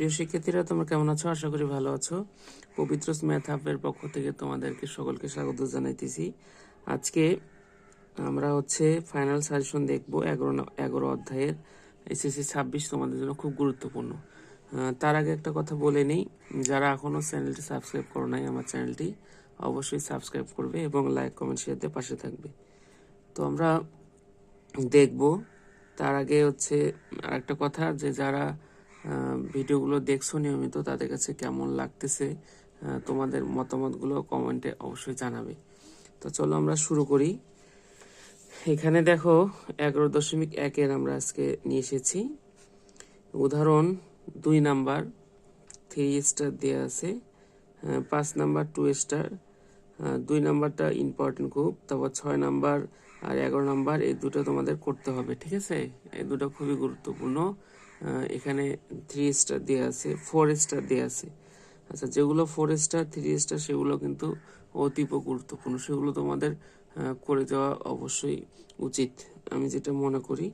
প্রিয় শিক্ষার্থীরা, তোমরা কেমন আছো? আশা করি ভালো আছো। পবিত্র ম্যাথ হাবের পক্ষ থেকে তোমাদেরকে সকলকে স্বাগত জানাইতেছি। আজকে আমরা ফাইনাল সাজেশন দেখবো 11 অধ্যায়ের এসএসসি 26 তোমাদের জন্য খুব গুরুত্বপূর্ণ। তার আগে একটা কথা বলে নেই, যারা এখনো চ্যানেলটি সাবস্ক্রাইব করো নাই আমার চ্যানেলটি অবশ্যই সাবস্ক্রাইব করবে এবং লাইক কমেন্ট শেয়ার দিয়ে পাশে থাকবে। তো আমরা দেখব তার আগে আরেকটা কথা, যে যারা ভিডিওগুলো দেখছো নিয়মিত তাদের কাছে কেমন লাগতেছে তোমাদের মতামতগুলো কমেন্টে অবশ্যই জানাবে। তো চলো আমরা শুরু করি। এখানে দেখো 11.1 আমরা আজকে নিয়ে এসেছি উদাহরণ 2 নাম্বার 3 স্টার দেওয়া আছে, 5 নাম্বার 2 স্টার, 2 নাম্বারটা ইম্পর্টেন্ট খুব, তারপর 6 নাম্বার আর 11 নাম্বার এই দুটো তোমাদের করতে হবে। ঠিক আছে, এই দুটো খুবই গুরুত্বপূর্ণ। এখানে 3 স্টার দেওয়া আছে, 4 স্টার দেওয়া আছে। আচ্ছা, যেগুলো 4 স্টার 3 স্টার সেগুলো কিন্তু অতীব গুরুত্বপূর্ণ, সেগুলো তোমাদের করে যাওয়া অবশ্যই উচিত আমি যেটা মনে করি।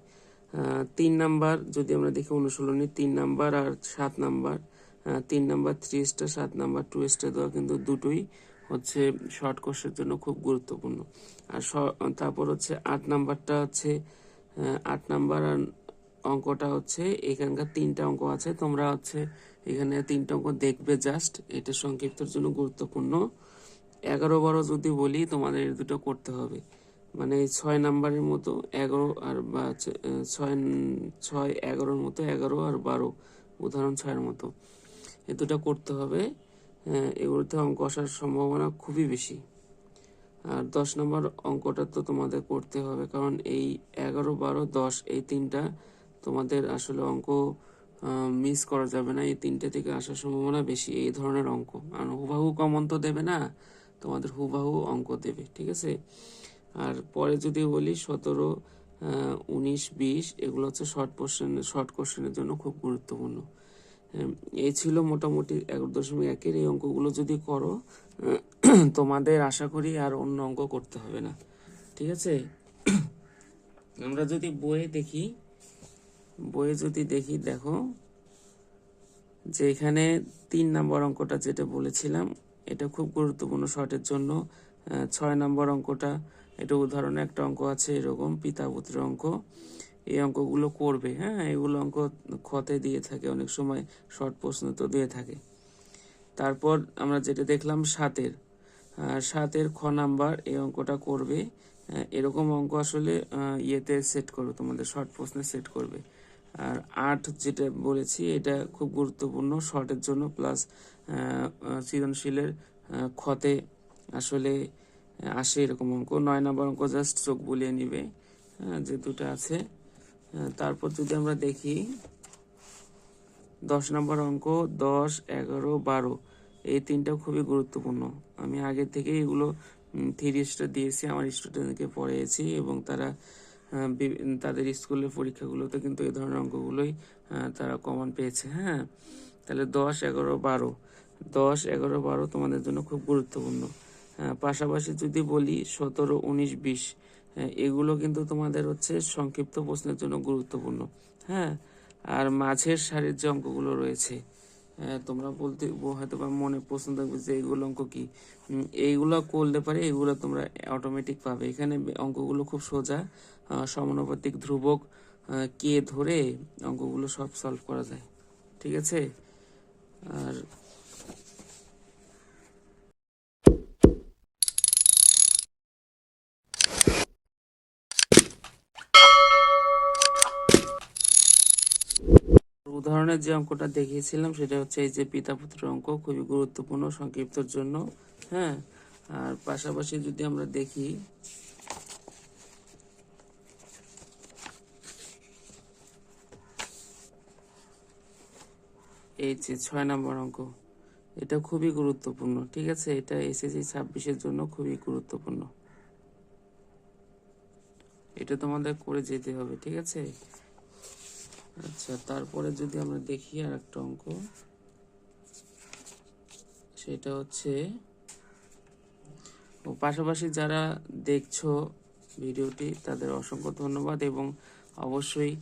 3 নাম্বার যদি আমরা দেখি অনুশীলনী 3 নাম্বার আর 7 number, 3 number 3 star, 7 number 2 star দেওয়া কিন্তু দুটোই শর্ট কোর্সের জন্য খুব গুরুত্বপূর্ণ। আর তারপর 8 নাম্বারটা 8 নাম্বার আর অঙ্কটা এখানকার 3টা অঙ্ক আছে, তোমরা এখানে 3টা অঙ্ক দেখবে জাস্ট, এটা সংক্ষিপ্তর জন্য গুরুত্বপূর্ণ। 11-12 যদি বলি তোমাদের এই দুটো করতে হবে, মানে 6 নাম্বারের মতো 11 আর 6-11 মতো 11 আর 12, উদাহরণ 6-এর মতো এই দুটো করতে হবে। এগুলোতে অঙ্ক আসার সম্ভাবনা খুবই বেশি। আর 10 নম্বর অঙ্কটা তো তোমাদের করতে হবে, কারণ এই 11-12-10 এই 3টা তোমাদের আসলে অঙ্ক মিস করা যাবে না। এই 3টে থেকে আসার সম্ভাবনা বেশি এই ধরনের অঙ্ক, আর হুবাহু কমন তো দেবে না, তোমাদের হুবাহু অঙ্ক দেবে। ঠিক আছে, আর পরে যদি বলি 17, 19, 20 এগুলো শর্ট কোশ্চেনের জন্য খুব গুরুত্বপূর্ণ। এই ছিল মোটামুটি 11.1 এই অঙ্কগুলো যদি করো তোমাদের আশা করি আর অন্য অঙ্ক করতে হবে না। ঠিক আছে, আমরা যদি বইয়ে দেখি দেখো যে এখানে 3 নম্বর অঙ্কটা যেটা বলেছিলাম এটা খুব গুরুত্বপূর্ণ শর্টের জন্য। 6 নম্বর অঙ্কটা, এটা উদাহরণে একটা অঙ্ক আছে এরকম পিতা পুত্রের অঙ্ক, এই অঙ্কগুলো করবে। হ্যাঁ, এগুলো অঙ্ক খতে দিয়ে থাকে, অনেক সময় শর্ট প্রশ্ন তো দিয়ে থাকে। তারপর আমরা যেটা দেখলাম 7-এর খ নাম্বার এই অঙ্কটা করবে। এরকম অঙ্ক আসলে ইয়েতে সেট করবে, তোমাদের শর্ট প্রশ্নে সেট করবে। আর 8 যেটা বলেছি এটা খুব গুরুত্বপূর্ণ শর্টের জন্য, প্লাস সৃজনশীলের খতে আসলে আসে এরকম অঙ্ক। 9 নম্বর অঙ্ক জাস্ট চোখ বুলিয়ে নিবে, যে দুটো আছে। তারপর যদি আমরা দেখি 10 নম্বর অঙ্ক 10, 11, 12 এই 3টা খুবই গুরুত্বপূর্ণ। আমি আগে থেকে এগুলো 3 স্টার দিয়েছি, আমার স্টুডেন্টকে পড়িয়েছি এবং তারা তাদের স্কুলের পরীক্ষাগুলোতে কিন্তু এই ধরনের অঙ্কগুলোই তারা কমন পেয়েছে। হ্যাঁ, তাহলে 10, 11, 12 10, 11, 12 তোমাদের জন্য খুব গুরুত্বপূর্ণ। পাশাপাশি যদি বলি 17, 19, 20 এগুলো কিন্তু তোমাদের সংক্ষিপ্ত প্রশ্নের জন্য গুরুত্বপূর্ণ। হ্যাঁ, আর মাঝের সারির যে অঙ্কগুলো রয়েছে, তোমরা হয়তো বা মনে প্রশ্ন থাকবে যে এইগুলো অঙ্ক কি, এইগুলো করলে পারে এগুলো তোমরা অটোমেটিক পাবে। এখানে অঙ্কগুলো খুব সোজা, সমানুপাতিক ধ্রুবক কে ধরে অঙ্কগুলো সব সলভ করা যায়। ঠিক আছে, আর উদাহরণের যে অঙ্কটা দেখিয়েছিলাম সেটা এই যে পিতা পুত্রের অঙ্ক, খুবই গুরুত্বপূর্ণ সংক্ষিপ্তর জন্য। হ্যাঁ, আর পাশাপাশি যদি আমরা দেখি এই যে 6 নম্বর অঙ্ক, এটা খুবই গুরুত্বপূর্ণ। ঠিক আছে, এটা এসএসসি 26-এর জন্য খুবই গুরুত্বপূর্ণ, এটা তোমাদের করে যেতে হবে। ঠিক আছে, আচ্ছা, তারপরে যদি আমরা দেখি আর একটা অঙ্ক, সেটা পাশাপাশি যারা দেখছো ভিডিওটি তাদের অসংখ্য ধন্যবাদ এবং অবশ্যই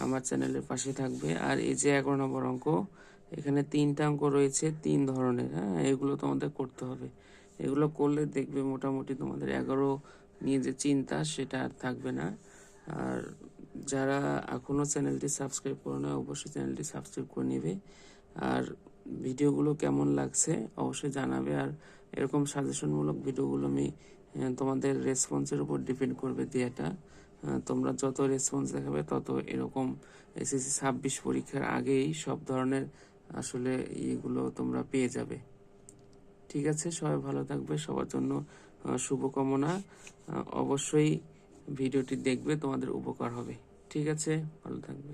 আমার চ্যানেলের পাশে থাকবে। আর এই যে 11 নম্বর অঙ্ক, এখানে 3টা অঙ্ক রয়েছে 3 ধরনের, হ্যাঁ, এগুলো তোমাদের করতে হবে। এগুলো করলে দেখবে মোটামুটি তোমাদের 11 নিয়ে যে চিন্তা সেটা আর থাকবে না। আর যারা এখনও চ্যানেলটি সাবস্ক্রাইব করে না অবশ্যই চ্যানেলটি সাবস্ক্রাইব করে নেবে। আর ভিডিওগুলো কেমন লাগছে অবশ্যই জানাবে। আর এরকম সাজেশনমূলক ভিডিওগুলো আমি তোমাদের রেসপন্সের উপর ডিপেন্ড করবে দেওয়াটা। তোমরা যত রেসপন্স দেখাবে তত এরকম এসএসসি 26 পরীক্ষার আগেই সব ধরনের আসলে এগুলো তোমরা পেয়ে যাবে। ঠিক আছে, সবাই ভালো থাকবে, সবার জন্য শুভকামনা। অবশ্যই ভিডিওটি দেখবে, তোমাদের উপকার হবে। ঠিক আছে, ভালো থাকবে।